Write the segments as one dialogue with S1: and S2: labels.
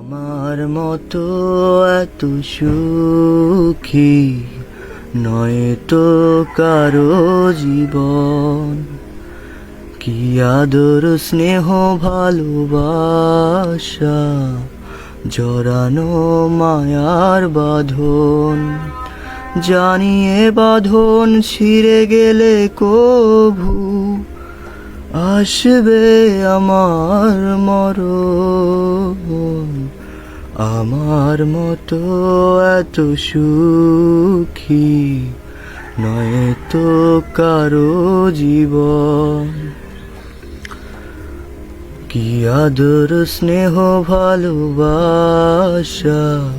S1: আমার মতো এত সুখী নয় তো কারো জীবন। কি আদর স্নেহ ভালোবাসা জড়ানো মায়ার বাঁধন। জানিয়ে বাঁধন ছিঁড়ে গেলে কভু আসবে আমার মরণ। আমার মতো এত সুখী নয় তো কারো জীবন। কি আদর স্নেহ ভালোবাসা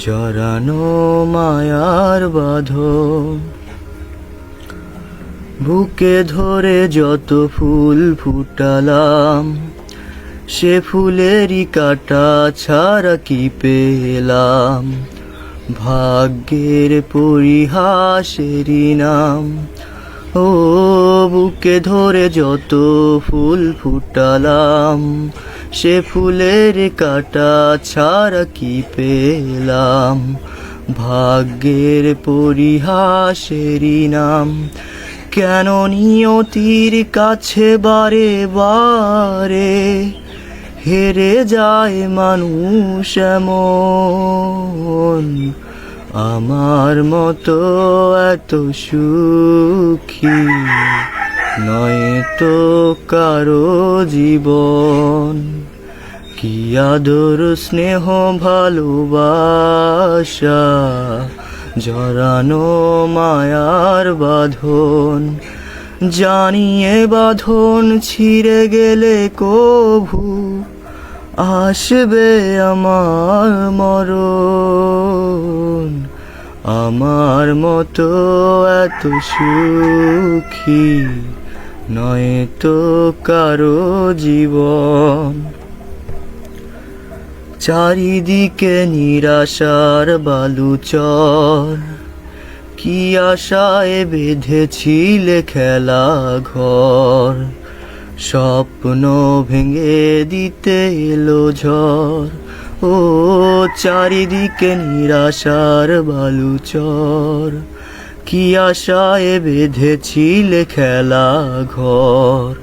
S1: জড়ানো মায়ার বাঁধন। বুকে ধরে যত ফুল ফুটালাম সে ফুলেরই কাটা ছাড়া কি পেলাম। ভাগ্যের পরিহাসেরই নাম। ও বুকে ধরে যত ফুল ফুটালাম সে ফুলের কাটা ছাড়া কি পেলাম। ভাগ্যের পরিহাসেরই নাম। কেন নিয়তির কাছে বারে বারে হেরে যায় মানুষ এমন। আমার মতো এত সুখী নয় তো কারো জীবন। কি আদর স্নেহ ভালোবাসা জড়ানো মায়ার বাঁধন। জানিয়ে বাঁধন ছিঁড়ে গেলে কভু আসবে আমার মরণ। আমার মতো এত সুখী নয় তো কারো জীবন। চারিদিকে নিরাশার বালুচর। কি আশায় বেঁধেছিলে খেলা ঘর। স্বপ্ন ভেঙে দিতে এলো ঝড়। ও চারিদিকে নিরাশার বালুচর। কি আশায় বেঁধেছিলে খেলা ঘর।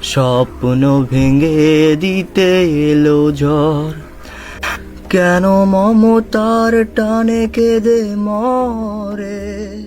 S1: স্বপ্ন ভেঙে দিতে এলো ঝড়। কেন মমতার টানে কেঁদে মরে